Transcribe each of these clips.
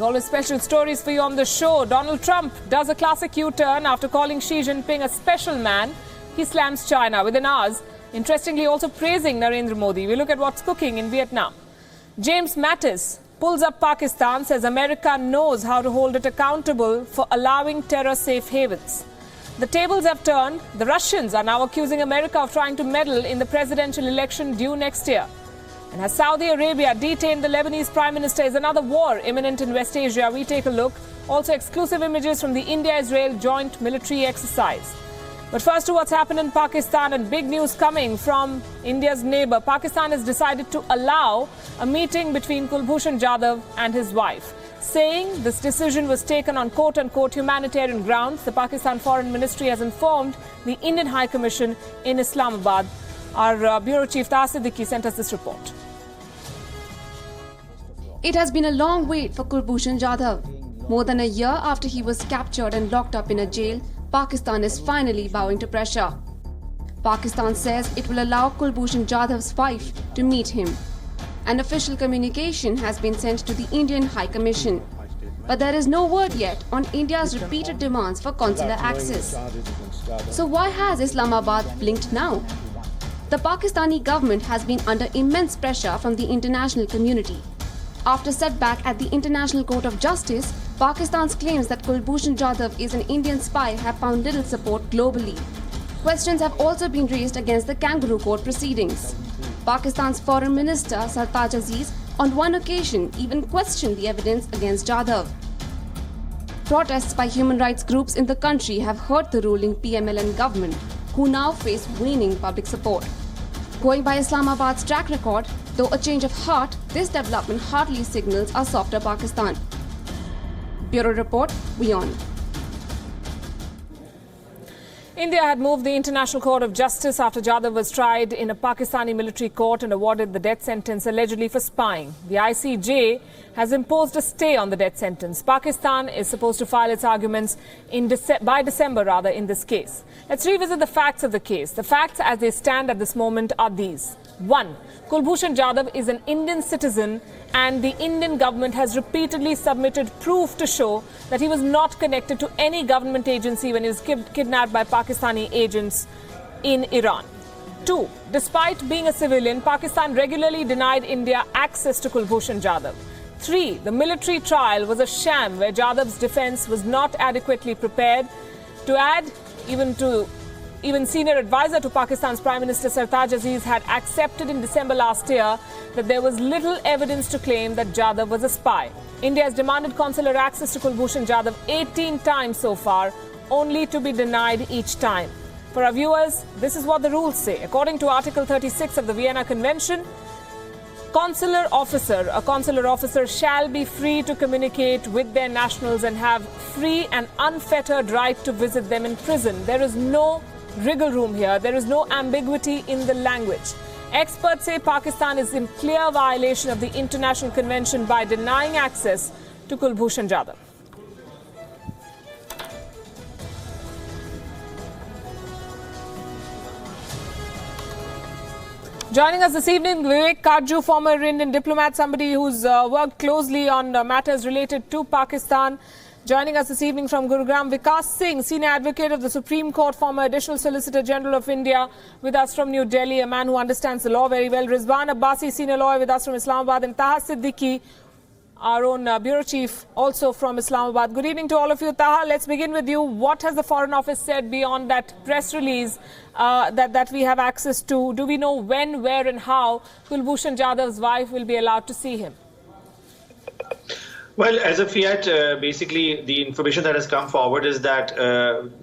always special stories for you on the show. Donald Trump does a classic U-turn after calling Xi Jinping a special man. He slams China within hours, interestingly also praising Narendra Modi. We look at what's cooking in Vietnam. James Mattis pulls up Pakistan, says America knows how to hold it accountable for allowing terror safe havens. The tables have turned. The Russians are now accusing America of trying to meddle in the presidential election due next year. And as Saudi Arabia detained the Lebanese Prime Minister, is another war imminent in West Asia? We take a look. Also exclusive images from the India-Israel joint military exercise. But first to what's happened in Pakistan, and big news coming from India's neighbor. Pakistan has decided to allow a meeting between Kulbhushan Jadhav and his wife, saying this decision was taken on quote-unquote humanitarian grounds. The Pakistan Foreign Ministry has informed the Indian High Commission in Islamabad. Our bureau chief Taha Siddiqui sent us this report. It has been a long wait for Kulbhushan Jadhav. More than a year after he was captured and locked up in a jail, Pakistan is finally bowing to pressure. Pakistan says it will allow Kulbhushan Jadhav's wife to meet him. An official communication has been sent to the Indian High Commission. But there is no word yet on India's repeated demands for consular access. So why has Islamabad blinked now? The Pakistani government has been under immense pressure from the international community. After setback at the International Court of Justice, Pakistan's claims that Kulbhushan Jadhav is an Indian spy have found little support globally. Questions have also been raised against the kangaroo court proceedings. Pakistan's Foreign Minister Sartaj Aziz on one occasion even questioned the evidence against Jadhav. Protests by human rights groups in the country have hurt the ruling PMLN government, who now face waning public support. Going by Islamabad's track record, though a change of heart, this development hardly signals a softer Pakistan. Bureau Report, WION. India had moved the International Court of Justice after Jadhav was tried in a Pakistani military court and awarded the death sentence allegedly for spying. The ICJ has imposed a stay on the death sentence. Pakistan is supposed to file its arguments by December in this case. Let's revisit the facts of the case. The facts as they stand at this moment are these. 1. Kulbhushan Jadhav is an Indian citizen, and the Indian government has repeatedly submitted proof to show that he was not connected to any government agency when he was kidnapped by Pakistani agents in Iran. 2. Despite being a civilian, Pakistan regularly denied India access to Kulbhushan Jadhav. 3. The military trial was a sham where Jadhav's defense was not adequately prepared. To add, even senior advisor to Pakistan's Prime Minister Sartaj Aziz had accepted in December last year that there was little evidence to claim that Jadhav was a spy. India has demanded consular access to Kulbhushan Jadhav 18 times so far, only to be denied each time. For our viewers, this is what the rules say. According to Article 36 of the Vienna Convention, a consular officer shall be free to communicate with their nationals and have free and unfettered right to visit them in prison. There is no wriggle room here. There is no ambiguity in the language. Experts say Pakistan is in clear violation of the International Convention by denying access to Kulbhushan Jadhav. Joining us this evening, Vivek Karju, former Indian diplomat, somebody who's worked closely on matters related to Pakistan. Joining us this evening from Gurugram, Vikas Singh, senior advocate of the Supreme Court, former additional Solicitor General of India, with us from New Delhi, a man who understands the law very well. Rizwan Abbasi, senior lawyer, with us from Islamabad, and Taha Siddiqui, our own bureau chief, also from Islamabad. Good evening to all of you. Taha, let's begin with you. What has the Foreign Office said beyond that press release that we have access to? Do we know when, where and how Kulbhushan Jadhav's wife will be allowed to see him? Well, as of yet, basically the information that has come forward is that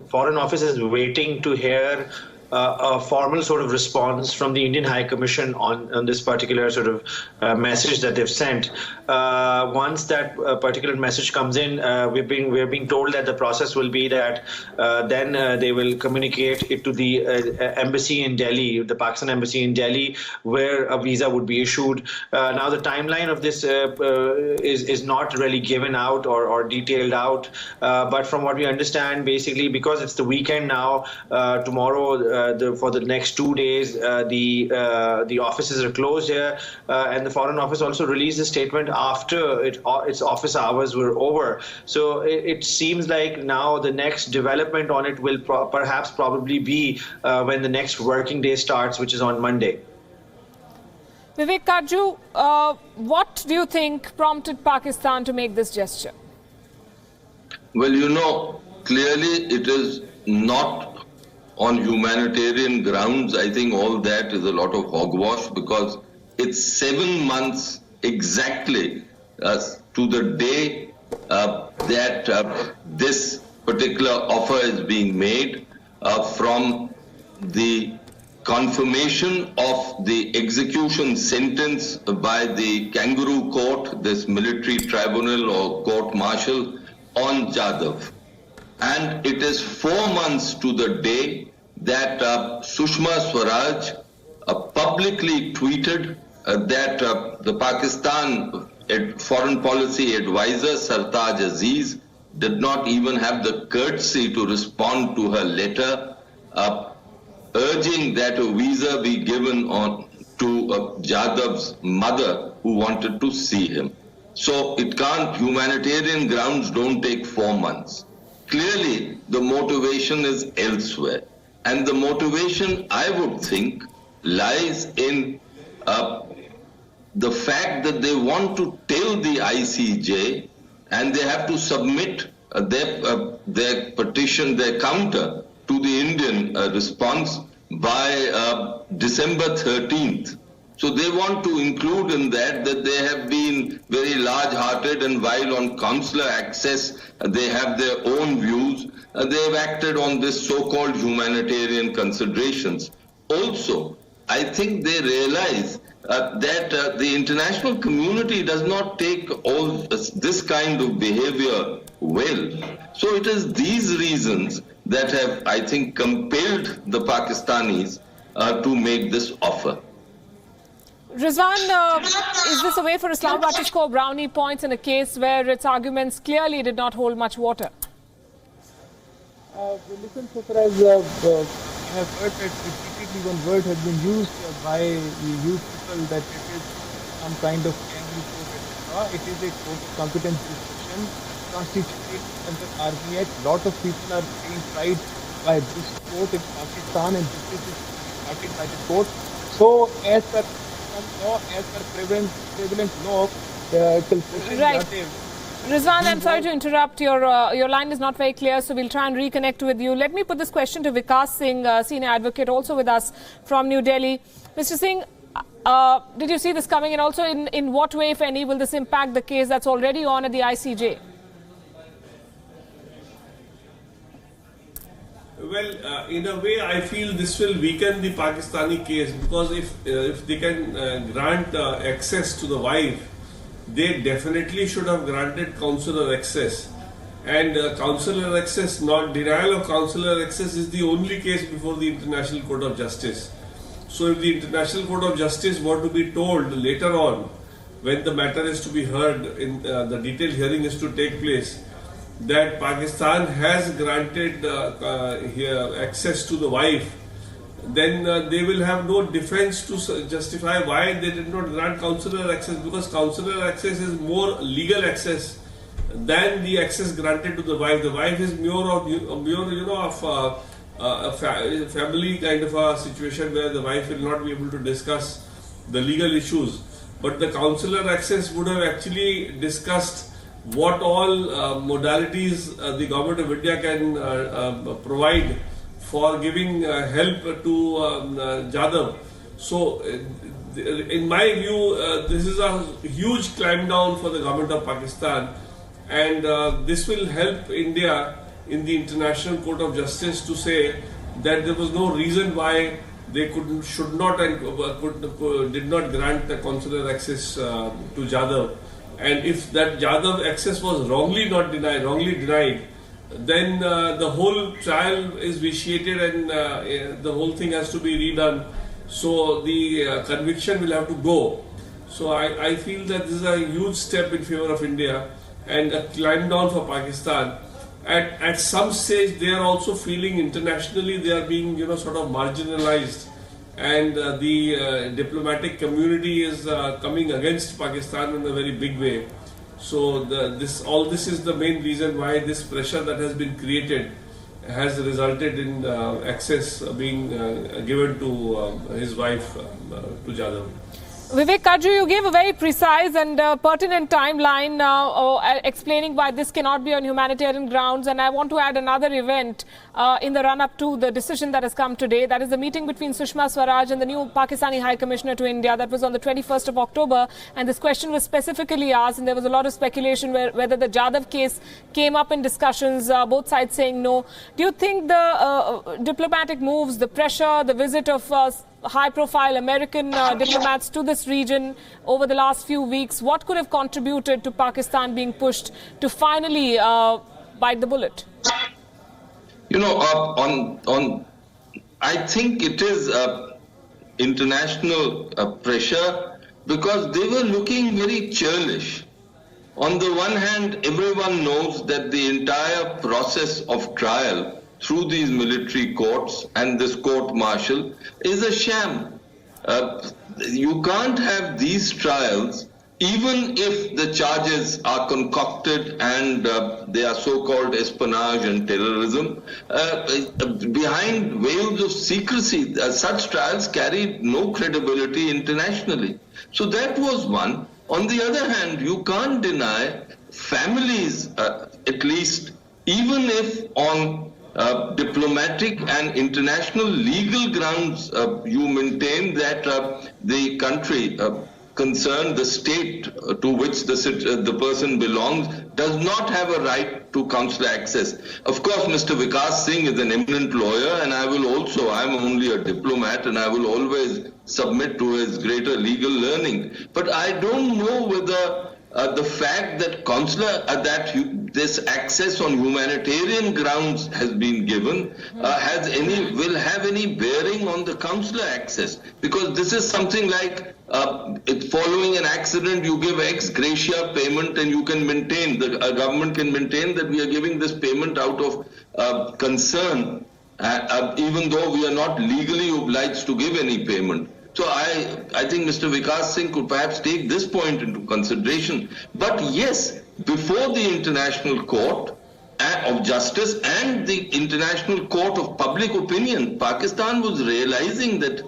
Foreign Office is waiting to hear a formal sort of response from the Indian High Commission on this particular sort of message that they've sent. Once that particular message comes in, we're being told that the process will be that then they will communicate it to the embassy in Delhi, the Pakistan embassy in Delhi, where a visa would be issued. Now, the timeline of this is not really given out or detailed out, but from what we understand, basically because it's the weekend now, tomorrow for the next 2 days, the offices are closed here, and the Foreign Office also released a statement after its office hours were over. So it seems like now the next development on it will perhaps probably be when the next working day starts, which is on Monday. Vivek Kaju, what do you think prompted Pakistan to make this gesture? Well, clearly it is not on humanitarian grounds. I think all that is a lot of hogwash, because it's 7 months exactly to the day that this particular offer is being made from the confirmation of the execution sentence by the kangaroo court, this military tribunal or court-martial on Jadhav. And it is 4 months to the day that Sushma Swaraj publicly tweeted that the Pakistan foreign policy advisor Sartaj Aziz did not even have the courtesy to respond to her letter urging that a visa be given to Jadhav's mother who wanted to see him. So humanitarian grounds don't take 4 months. Clearly, the motivation is elsewhere. And the motivation, I would think, lies in the fact that they want to tell the ICJ, and they have to submit their petition, their counter to the Indian response by December 13th. So they want to include in that they have been very large-hearted, and while on consular access they have their own views, they have acted on this so-called humanitarian considerations. Also, I think they realize that the international community does not take all this kind of behavior well. So it is these reasons that have, I think, compelled the Pakistanis to make this offer. Rizwan, is this a way for Islamabad to score brownie points in a case where its arguments clearly did not hold much water? Listen, so far as I have heard that repeatedly one word has been used by the youth people, that it is some kind of kangaroo court, etc. It is a court of competence discussion constituted under Army Act. Lot of people are being tried by this court in Pakistan, and this is started by the court. So as per law, as per prevalent law, Kulbhushan Jadhav. Rizwan, I'm sorry to interrupt. Your line is not very clear, so we'll try and reconnect with you. Let me put this question to Vikas Singh, senior advocate, also with us from New Delhi. Mr. Singh, did you see this coming? And also, in what way, if any, will this impact the case that's already on at the ICJ? Well, in a way, I feel this will weaken the Pakistani case, because if they can grant access to the wife, they definitely should have granted consular access. And consular access, not denial of consular access, is the only case before the International Court of Justice. So if the International Court of Justice were to be told later on, when the matter is to be heard, in the detailed hearing is to take place, that Pakistan has granted access to the wife, then they will have no defense to justify why they did not grant consular access, because consular access is more legal access than the access granted to the wife. The wife is more of a family kind of a situation where the wife will not be able to discuss the legal issues. But the consular access would have actually discussed what all modalities the government of India can provide for giving help to Jadhav. So, in my view, this is a huge climb down for the government of Pakistan, and this will help India in the International Court of Justice to say that there was no reason why they should not and did not grant the consular access to Jadhav. And if that Jadhav access was wrongly denied, then the whole trial is vitiated, and the whole thing has to be redone. So the conviction will have to go. So I feel that this is a huge step in favor of India and a climb down for Pakistan. at some stage they are also feeling internationally they are being sort of marginalized, and the diplomatic community is coming against Pakistan in a very big way. So all this is the main reason why this pressure that has been created has resulted in access being given to his wife, to Jadhav. Vivek Kadru, you gave a very precise and pertinent timeline explaining why this cannot be on humanitarian grounds. And I want to add another event in the run-up to the decision that has come today. That is the meeting between Sushma Swaraj and the new Pakistani High Commissioner to India. That was on the 21st of October. And this question was specifically asked, and there was a lot of speculation whether the Jadhav case came up in discussions, both sides saying no. Do you think the diplomatic moves, the pressure, the visit of high-profile American diplomats to this region over the last few weeks, what could have contributed to Pakistan being pushed to finally bite the bullet? I think it is international pressure because they were looking very churlish. On the one hand, everyone knows that the entire process of trial through these military courts and this court-martial is a sham. You can't have these trials even if the charges are concocted and they are so-called espionage and terrorism. Behind veils of secrecy, such trials carry no credibility internationally. So that was one. On the other hand, you can't deny families, at least, even if on diplomatic and international legal grounds you maintain that the country concerned, the state to which the person belongs, does not have a right to consular access. Of course, Mr. Vikas Singh is an eminent lawyer, and I'm only a diplomat, and I will always submit to his greater legal learning. But I don't know whether the fact that this access on humanitarian grounds has been given will have any bearing on the consular access, because this is something like following an accident, you give ex gratia payment, and you can maintain, the government can maintain that we are giving this payment out of concern, even though we are not legally obliged to give any payment. So I think Mr. Vikas Singh could perhaps take this point into consideration. But yes, before the International Court of Justice and the International Court of Public Opinion, Pakistan was realizing that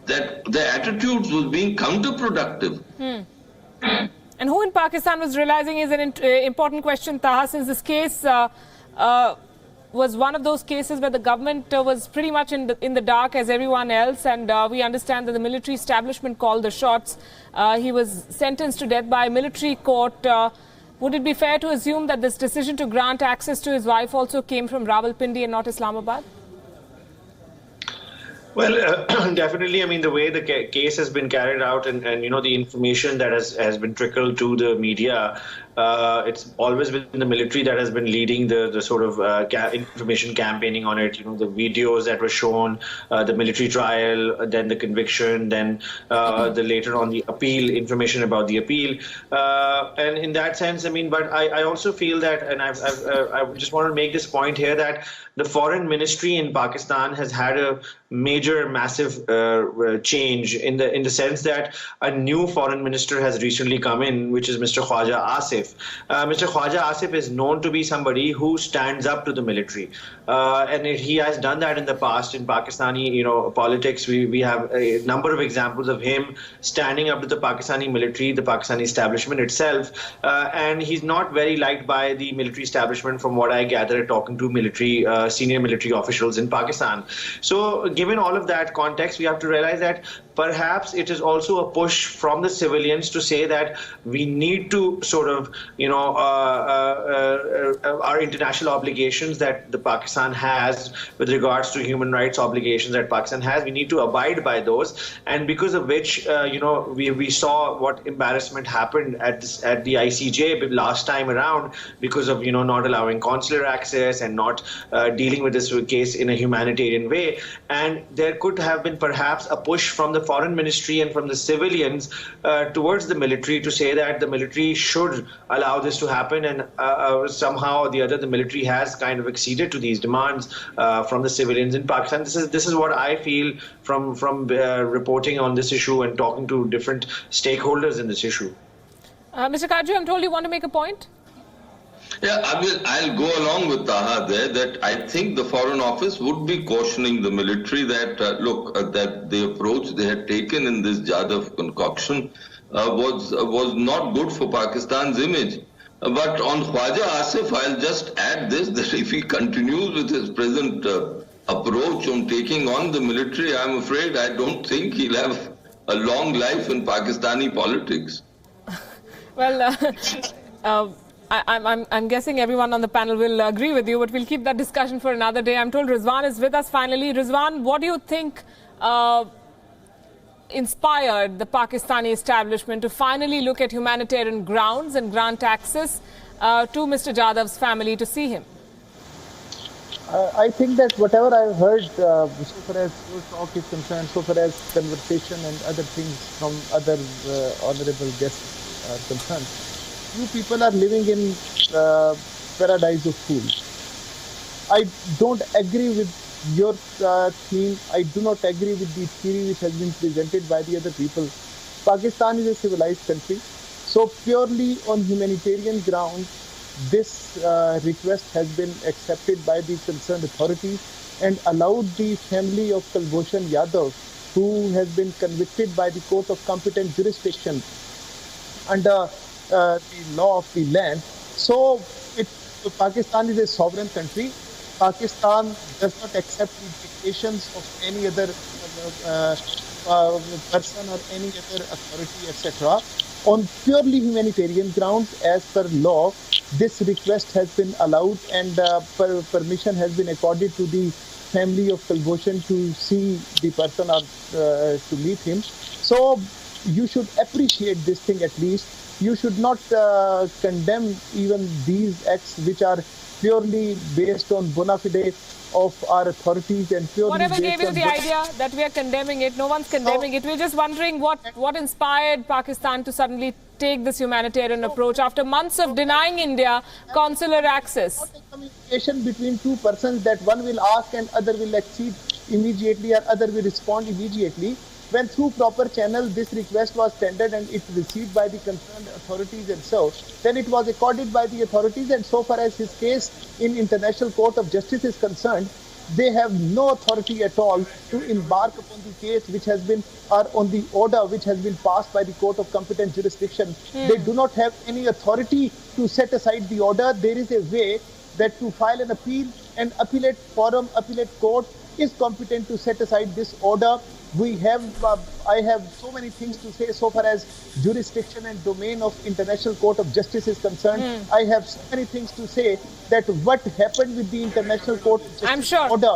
that their attitudes was being counterproductive. And who in Pakistan was realizing is an important question, Taha, since this case was one of those cases where the government was pretty much in the dark as everyone else, and we understand that the military establishment called the shots. He was sentenced to death by a military court. Would it be fair to assume that this decision to grant access to his wife also came from Rawalpindi and not Islamabad? Well, definitely. I mean, the way the case has been carried out and the information that has been trickled to the media, it's always been the military that has been leading the sort of information campaigning on it. The videos that were shown, the military trial, then the conviction, then the later on the appeal, information about the appeal. And in that sense, I mean, but I also feel that, and I just want to make this point here, that the foreign ministry in Pakistan has had a massive change in the sense that a new foreign minister has recently come in, which is Mr. Khwaja Asif. Mr. Khwaja Asif is known to be somebody who stands up to the military, and he has done that in the past in Pakistani politics. We have a number of examples of him standing up to the Pakistani military, the Pakistani establishment itself, and he's not very liked by the military establishment, from what I gather talking to senior military officials in Pakistan. So given all of that context, we have to realize that perhaps it is also a push from the civilians to say that we need to sort of, our international obligations that the Pakistan has with regards to human rights obligations that Pakistan has, we need to abide by those. And because of which, we saw what embarrassment happened at the ICJ last time around because of, not allowing consular access and not dealing with this case in a humanitarian way. And there could have been perhaps a push from the foreign ministry and from the civilians towards the military to say that the military should allow this to happen and somehow somehow or the other the military has kind of acceded to these demands from the civilians in Pakistan. This is what I feel from reporting on this issue and talking to different stakeholders in this issue. Mr. Kaju, I'm told you want to make a point. Yeah, I'll go along with Taha there that I think the Foreign Office would be cautioning the military that, that the approach they had taken in this Jadhav concoction was not good for Pakistan's image. But on Khwaja Asif, I'll just add this, that if he continues with his present approach on taking on the military, I'm afraid I don't think he'll have a long life in Pakistani politics. Well, I'm guessing everyone on the panel will agree with you, but we'll keep that discussion for another day. I'm told Rizwan is with us finally. Rizwan, what do you think inspired the Pakistani establishment to finally look at humanitarian grounds and grant access to Mr. Jadhav's family to see him? I think that whatever I've heard, so far as your talk is concerned, so far as conversation and other things from other honorable guests are concerned, you people are living in paradise of fools. I don't agree with your theme. I do not agree with the theory which has been presented by the other people. Pakistan is a civilized country. So purely on humanitarian grounds, this request has been accepted by the concerned authorities and allowed the family of Kulbhushan Jadhav, who has been convicted by the court of competent jurisdiction under the law of the land. So Pakistan is a sovereign country. Pakistan does not accept the dictations of any other person or any other authority, etc. On purely humanitarian grounds, as per law, this request has been allowed and permission has been accorded to the family of Kulbhushan to see the person or to meet him. So you should appreciate this thing at least. You should not condemn even these acts which are purely based on bona fide of our authorities and purely whatever based gave you on the idea that we are condemning it? No one's condemning it. We're just wondering what inspired Pakistan to suddenly take this humanitarian approach after months of denying India consular access. Not a communication between two persons that one will ask and other will accede immediately or other will respond immediately. When through proper channel this request was tendered and it received by the concerned authorities and so, then it was accorded by the authorities, and so far as his case in International Court of Justice is concerned, they have no authority at all to embark upon the case which has been, or on the order which has been passed by the court of competent jurisdiction. They do not have any authority to set aside the order. There is a way that to file an appeal, and appellate forum, appellate court is competent to set aside this order. We have, I have so many things to say so far as jurisdiction and domain of International Court of Justice is concerned. I have so many things to say that what happened with the International Court of Justice order.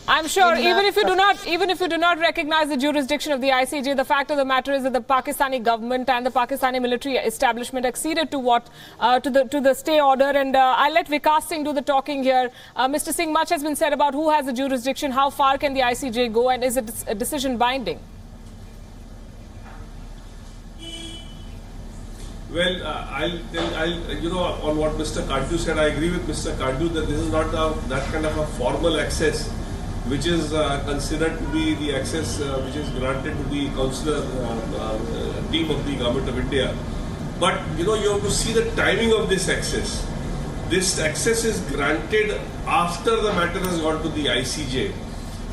I'm sure, even if you do not recognize the jurisdiction of the ICJ, the fact of the matter is that the Pakistani government and the Pakistani military establishment acceded to to the stay order. And I'll let Vikas Singh do the talking here. Mr. Singh, much has been said about who has the jurisdiction, how far can the ICJ go, and is it a decision binding? Well, on what Mr. Kaju said, I agree with Mr. Kaju that this is not that kind of a formal access which is considered to be the access which is granted to the consular team of the Government of India. But you have to see the timing of this access. This access is granted after the matter has gone to the ICJ.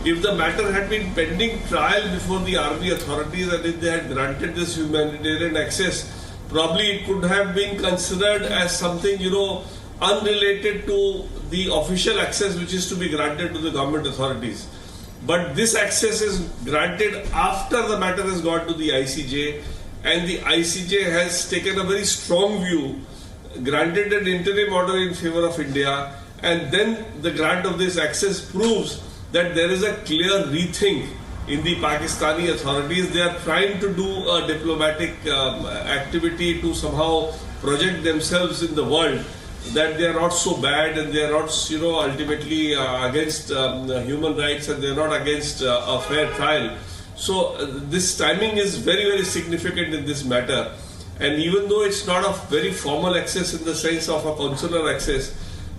If the matter had been pending trial before the army authorities and if they had granted this humanitarian access, probably it could have been considered as something, unrelated to the official access which is to be granted to the government authorities. But this access is granted after the matter has gone to the ICJ, and the ICJ has taken a very strong view, granted an interim order in favor of India, and then the grant of this access proves that there is a clear rethink in the Pakistani authorities. They are trying to do a diplomatic activity to somehow project themselves in the world that they are not so bad and they are not, ultimately against human rights, and they are not against a fair trial. So this timing is very, very significant in this matter. And even though it's not a very formal access in the sense of a consular access,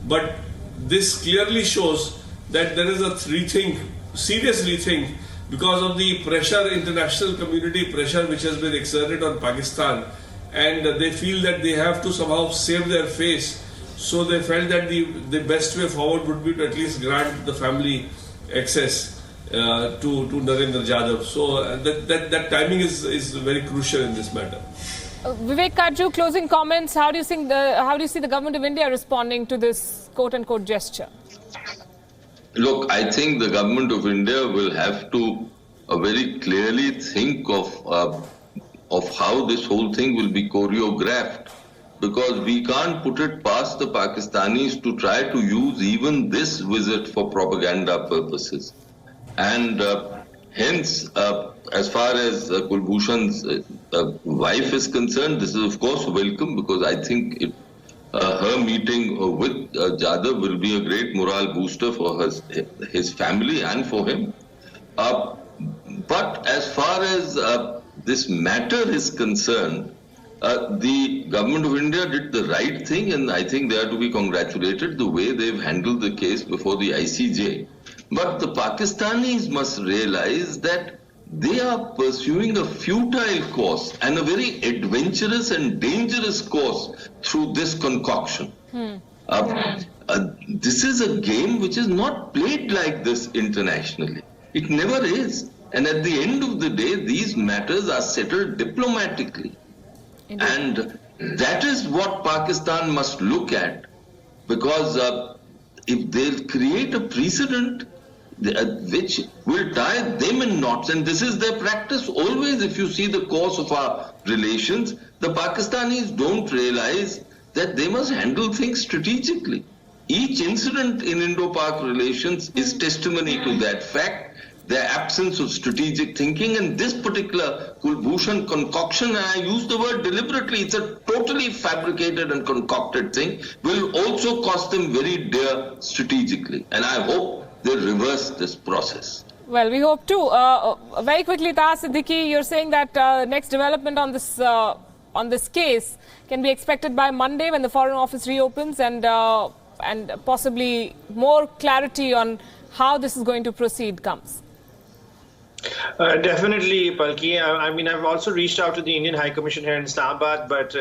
But this clearly shows that there is a serious rethink because of the pressure, international community pressure which has been exerted on Pakistan, and they feel that they have to somehow save their face. So they felt that the best way forward would be to at least grant the family access to Narendra Jadhav. So that timing is very crucial in this matter. Vivek Kaju, closing comments. How do you see the government of India responding to this quote-unquote gesture? Look, I think the government of India will have to very clearly think of how this whole thing will be choreographed, because we can't put it past the Pakistanis to try to use even this visit for propaganda purposes. And hence, as far as Kulbhushan's wife is concerned, this is of course welcome, because I think her meeting with Jadhav will be a great morale booster for his family and for him. But as far as this matter is concerned, the government of India did the right thing, and I think they are to be congratulated the way they've handled the case before the ICJ. But the Pakistanis must realize that they are pursuing a futile course and a very adventurous and dangerous course through this concoction. This is a game which is not played like this internationally. It never is. And at the end of the day, these matters are settled diplomatically. Indeed. And that is what Pakistan must look at, because if they'll create a precedent which will tie them in knots, and this is their practice always. If you see the course of our relations, the Pakistanis don't realize that they must handle things strategically. Each incident in Indo-Pak relations is testimony to that fact, their absence of strategic thinking, and this particular Kulbhushan concoction, and I use the word deliberately, it's a totally fabricated and concocted thing, will also cost them very dear strategically. And I hope they reverse this process. Well, we hope too. Very quickly, Taha Siddiqui, you're saying that next development on this case can be expected by Monday when the Foreign Office reopens, and possibly more clarity on how this is going to proceed comes. Definitely, Palki. I mean, I've also reached out to the Indian High Commission here in Islamabad, but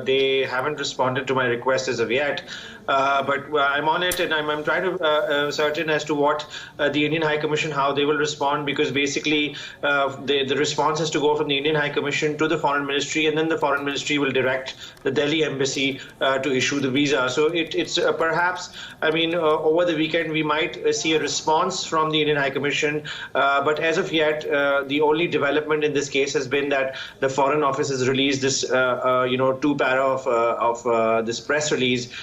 they haven't responded to my request as of yet. But I'm on it, and I'm trying to certain as to what the Indian High Commission, how they will respond, because basically the response has to go from the Indian High Commission to the Foreign Ministry, and then the Foreign Ministry will direct the Delhi Embassy to issue the visa. So it's perhaps, I mean, over the weekend we might see a response from the Indian High Commission, but as of yet, the only development in this case has been that the Foreign Office has released this, two-para of this press release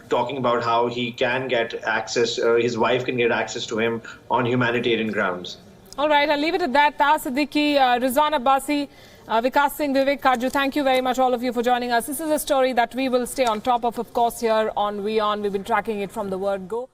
talking about how he can get access, his wife can get access to him on humanitarian grounds. All right, I'll leave it at that. Taha Siddiqui, Rizwan Abbasi, Vikas Singh, Vivek Kaju, thank you very much, all of you, for joining us. This is a story that we will stay on top of course, here on WION. We've been tracking it from the word go.